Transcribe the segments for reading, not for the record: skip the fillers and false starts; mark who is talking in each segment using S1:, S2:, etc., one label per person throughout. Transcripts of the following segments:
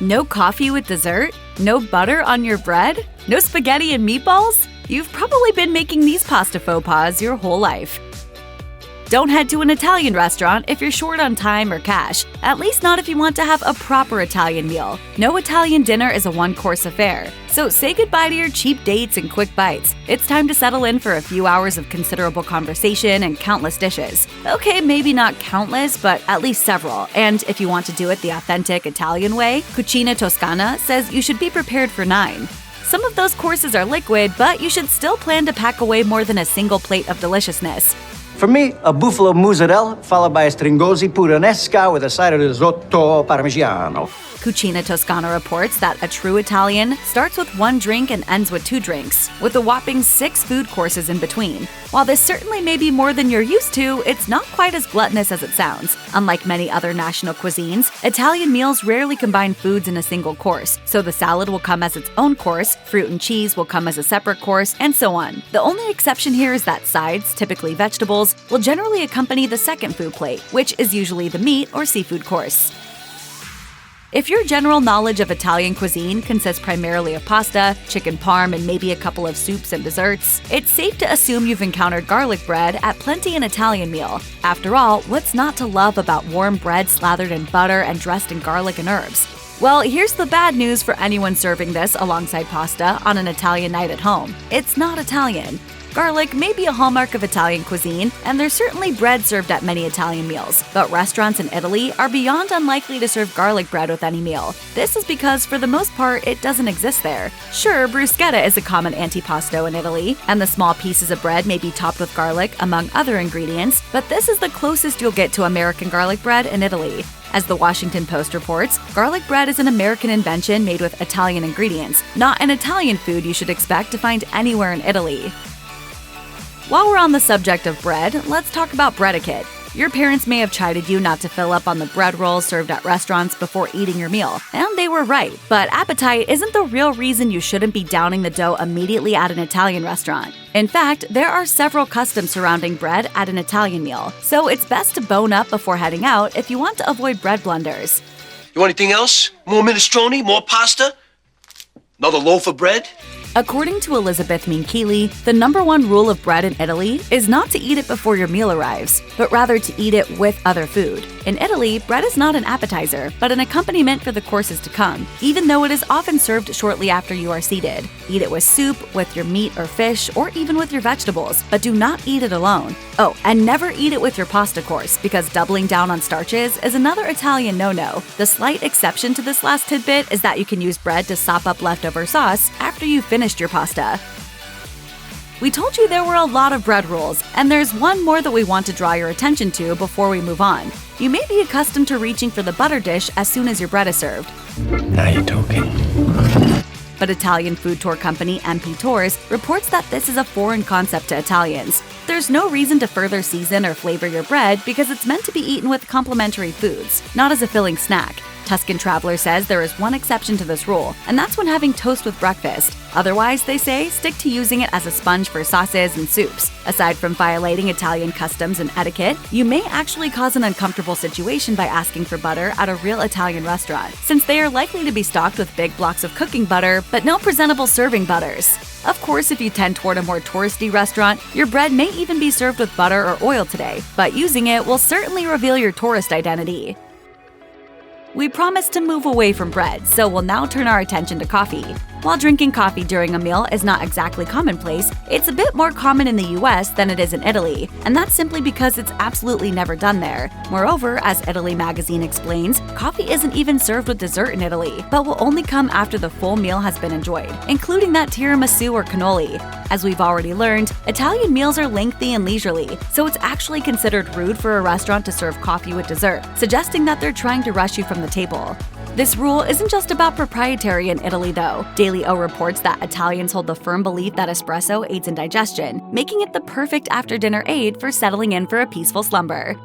S1: No coffee with dessert? No butter on your bread? No spaghetti and meatballs? You've probably been making these pasta faux pas your whole life. Don't head to an Italian restaurant if you're short on time or cash, at least not if you want to have a proper Italian meal. No Italian dinner is a one-course affair, so say goodbye to your cheap dates and quick bites. It's time to settle in for a few hours of considerable conversation and countless dishes. Okay, maybe not countless, but at least several, and if you want to do it the authentic Italian way, Cucina Toscana says you should be prepared for 9. Some of those courses are liquid, but you should still plan to pack away more than a single plate of deliciousness.
S2: For me, a buffalo mozzarella followed by a stringosi puttanesca with a side of risotto parmigiano.
S1: Cucina Toscana reports that a true Italian starts with 1 drink and ends with 2 drinks, with a whopping 6 food courses in between. While this certainly may be more than you're used to, it's not quite as gluttonous as it sounds. Unlike many other national cuisines, Italian meals rarely combine foods in a single course, so the salad will come as its own course, fruit and cheese will come as a separate course, and so on. The only exception here is that sides, typically vegetables, will generally accompany the second food plate, which is usually the meat or seafood course. If your general knowledge of Italian cuisine consists primarily of pasta, chicken parm, and maybe a couple of soups and desserts, it's safe to assume you've encountered garlic bread at plenty an Italian meal. After all, what's not to love about warm bread slathered in butter and dressed in garlic and herbs? Well, here's the bad news for anyone serving this alongside pasta on an Italian night at home. It's not Italian. Garlic may be a hallmark of Italian cuisine, and there's certainly bread served at many Italian meals, but restaurants in Italy are beyond unlikely to serve garlic bread with any meal. This is because, for the most part, it doesn't exist there. Sure, bruschetta is a common antipasto in Italy, and the small pieces of bread may be topped with garlic, among other ingredients, but this is the closest you'll get to American garlic bread in Italy. As the Washington Post reports, garlic bread is an American invention made with Italian ingredients, not an Italian food you should expect to find anywhere in Italy. While we're on the subject of bread, let's talk about bread etiquette. Your parents may have chided you not to fill up on the bread rolls served at restaurants before eating your meal, and they were right. But appetite isn't the real reason you shouldn't be downing the dough immediately at an Italian restaurant. In fact, there are several customs surrounding bread at an Italian meal, so it's best to bone up before heading out if you want to avoid bread blunders.
S3: You want anything else? More minestrone? More pasta? Another loaf of bread?
S1: According to Elizabeth Minchili, the #1 rule of bread in Italy is not to eat it before your meal arrives, but rather to eat it with other food. In Italy, bread is not an appetizer, but an accompaniment for the courses to come, even though it is often served shortly after you are seated. Eat it with soup, with your meat or fish, or even with your vegetables, but do not eat it alone. Oh, and never eat it with your pasta course, because doubling down on starches is another Italian no-no. The slight exception to this last tidbit is that you can use bread to sop up leftover sauce after you've finished your pasta. We told you there were a lot of bread rules, and there's one more that we want to draw your attention to before we move on. You may be accustomed to reaching for the butter dish as soon as your bread is served.
S2: Now you're talking.
S1: But Italian food tour company MP Tours reports that this is a foreign concept to Italians. There's no reason to further season or flavor your bread because it's meant to be eaten with complementary foods, not as a filling snack. Tuscan Traveler says there is one exception to this rule, and that's when having toast with breakfast. Otherwise, they say, stick to using it as a sponge for sauces and soups. Aside from violating Italian customs and etiquette, you may actually cause an uncomfortable situation by asking for butter at a real Italian restaurant, since they are likely to be stocked with big blocks of cooking butter, but no presentable serving butters. Of course, if you tend toward a more touristy restaurant, your bread may even be served with butter or oil today, but using it will certainly reveal your tourist identity. We promised to move away from bread, so we'll now turn our attention to coffee. While drinking coffee during a meal is not exactly commonplace, it's a bit more common in the US than it is in Italy, and that's simply because it's absolutely never done there. Moreover, as Italy magazine explains, coffee isn't even served with dessert in Italy, but will only come after the full meal has been enjoyed, including that tiramisu or cannoli. As we've already learned, Italian meals are lengthy and leisurely, so it's actually considered rude for a restaurant to serve coffee with dessert, suggesting that they're trying to rush you from the table. This rule isn't just about proprietary in Italy, though. Daily O reports that Italians hold the firm belief that espresso aids in digestion, making it the perfect after-dinner aid for settling in for a peaceful slumber.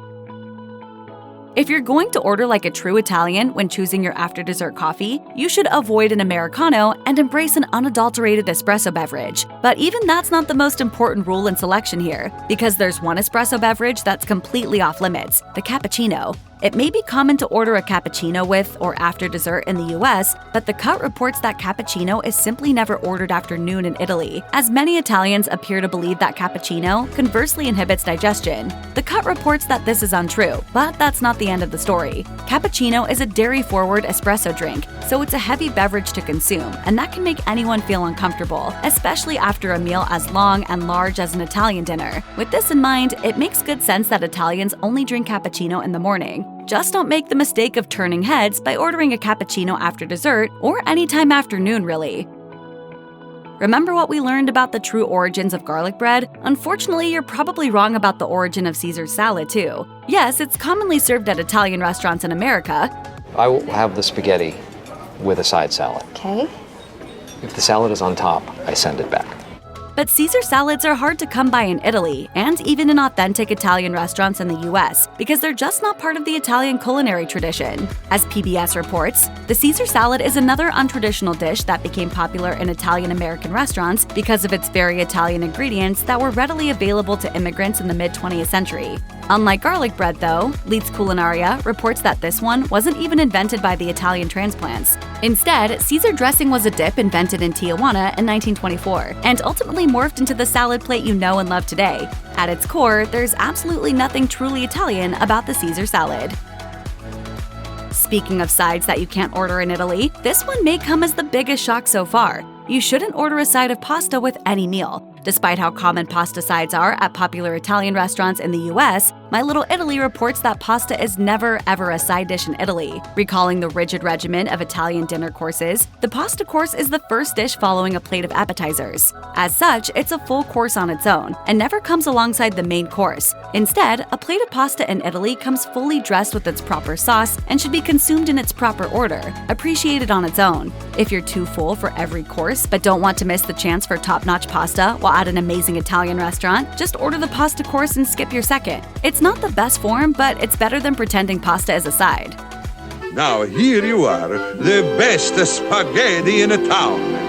S1: If you're going to order like a true Italian when choosing your after-dessert coffee, you should avoid an Americano and embrace an unadulterated espresso beverage. But even that's not the most important rule in selection here, because there's one espresso beverage that's completely off-limits, the Cappuccino. It may be common to order a cappuccino with or after dessert in the US, but The Cut reports that cappuccino is simply never ordered after noon in Italy, as many Italians appear to believe that cappuccino conversely inhibits digestion. The Cut reports that this is untrue, but that's not the end of the story. Cappuccino is a dairy-forward espresso drink, so it's a heavy beverage to consume, and that can make anyone feel uncomfortable, especially after a meal as long and large as an Italian dinner. With this in mind, it makes good sense that Italians only drink cappuccino in the morning. Just don't make the mistake of turning heads by ordering a cappuccino after dessert or anytime after noon, really. Remember what we learned about the true origins of garlic bread? Unfortunately, you're probably wrong about the origin of Caesar salad, too. Yes, it's commonly served at Italian restaurants in America.
S4: I will have the spaghetti with a side salad.
S5: Okay.
S4: If the salad is on top, I send it back.
S1: But Caesar salads are hard to come by in Italy, and even in authentic Italian restaurants in the US, because they're just not part of the Italian culinary tradition. As PBS reports, the Caesar salad is another untraditional dish that became popular in Italian-American restaurants because of its very Italian ingredients that were readily available to immigrants in the mid-20th century. Unlike garlic bread, though, Leeds Culinaria reports that this one wasn't even invented by the Italian transplants. Instead, Caesar dressing was a dip invented in Tijuana in 1924, and ultimately morphed into the salad plate you know and love today. At its core, there's absolutely nothing truly Italian about the Caesar salad. Speaking of sides that you can't order in Italy, this one may come as the biggest shock so far. You shouldn't order a side of pasta with any meal. Despite how common pasta sides are at popular Italian restaurants in the US, My Little Italy reports that pasta is never ever a side dish in Italy. Recalling the rigid regimen of Italian dinner courses, the pasta course is the first dish following a plate of appetizers. As such, it's a full course on its own, and never comes alongside the main course. Instead, a plate of pasta in Italy comes fully dressed with its proper sauce and should be consumed in its proper order, appreciated on its own. If you're too full for every course but don't want to miss the chance for top-notch pasta while at an amazing Italian restaurant, just order the pasta course and skip your second. It's not the best form, but it's better than pretending pasta is a side.
S6: Now here you are, the best spaghetti in a town.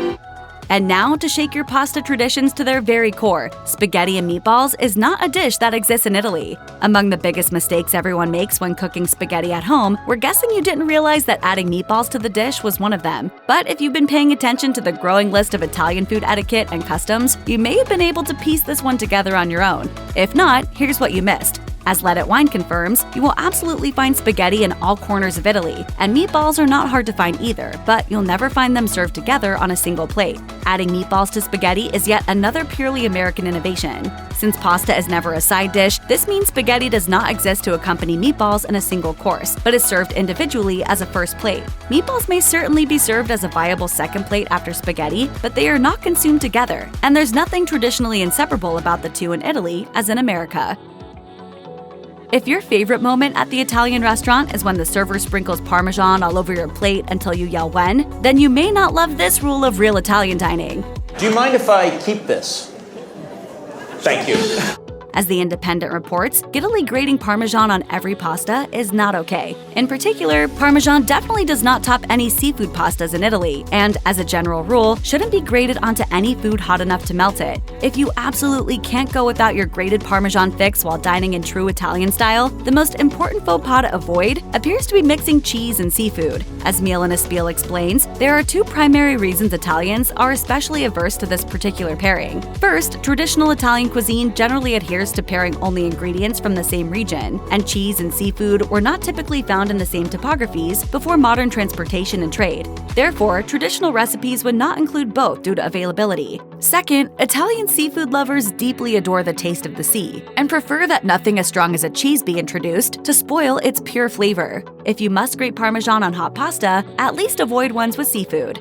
S1: And now, to shake your pasta traditions to their very core, spaghetti and meatballs is not a dish that exists in Italy. Among the biggest mistakes everyone makes when cooking spaghetti at home, we're guessing you didn't realize that adding meatballs to the dish was one of them. But if you've been paying attention to the growing list of Italian food etiquette and customs, you may have been able to piece this one together on your own. If not, here's what you missed. As Let It Wine confirms, you will absolutely find spaghetti in all corners of Italy, and meatballs are not hard to find either, but you'll never find them served together on a single plate. Adding meatballs to spaghetti is yet another purely American innovation. Since pasta is never a side dish, this means spaghetti does not exist to accompany meatballs in a single course, but is served individually as a first plate. Meatballs may certainly be served as a viable second plate after spaghetti, but they are not consumed together, and there's nothing traditionally inseparable about the two in Italy as in America. If your favorite moment at the Italian restaurant is when the server sprinkles Parmesan all over your plate until you yell "when," then you may not love this rule of real Italian dining.
S7: Do you mind if I keep this? Thank you.
S1: As The Independent reports, giddily grating Parmesan on every pasta is not okay. In particular, Parmesan definitely does not top any seafood pastas in Italy, and as a general rule, shouldn't be grated onto any food hot enough to melt it. If you absolutely can't go without your grated Parmesan fix while dining in true Italian style, the most important faux pas to avoid appears to be mixing cheese and seafood. As Meal in a Spiel explains, there are two primary reasons Italians are especially averse to this particular pairing. First, traditional Italian cuisine generally adheres to pairing only ingredients from the same region, and cheese and seafood were not typically found in the same topographies before modern transportation and trade. Therefore, traditional recipes would not include both due to availability. Second, Italian seafood lovers deeply adore the taste of the sea, and prefer that nothing as strong as a cheese be introduced to spoil its pure flavor. If you must grate Parmesan on hot pasta, at least avoid ones with seafood.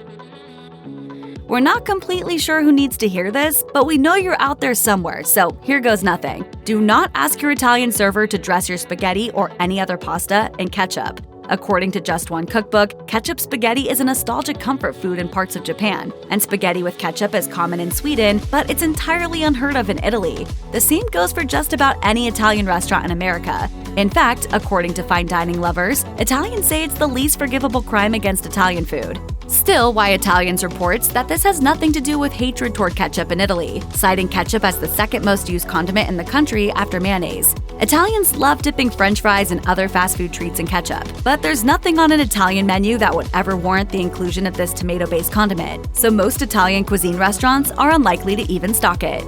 S1: We're not completely sure who needs to hear this, but we know you're out there somewhere, so here goes nothing. Do not ask your Italian server to dress your spaghetti or any other pasta in ketchup. According to Just One Cookbook, ketchup spaghetti is a nostalgic comfort food in parts of Japan, and spaghetti with ketchup is common in Sweden, but it's entirely unheard of in Italy. The same goes for just about any Italian restaurant in America. In fact, according to fine dining lovers, Italians say it's the least forgivable crime against Italian food. Still, Why Italians reports that this has nothing to do with hatred toward ketchup in Italy, citing ketchup as the second most used condiment in the country after mayonnaise. Italians love dipping French fries and other fast food treats in ketchup, but there's nothing on an Italian menu that would ever warrant the inclusion of this tomato-based condiment, so most Italian cuisine restaurants are unlikely to even stock it.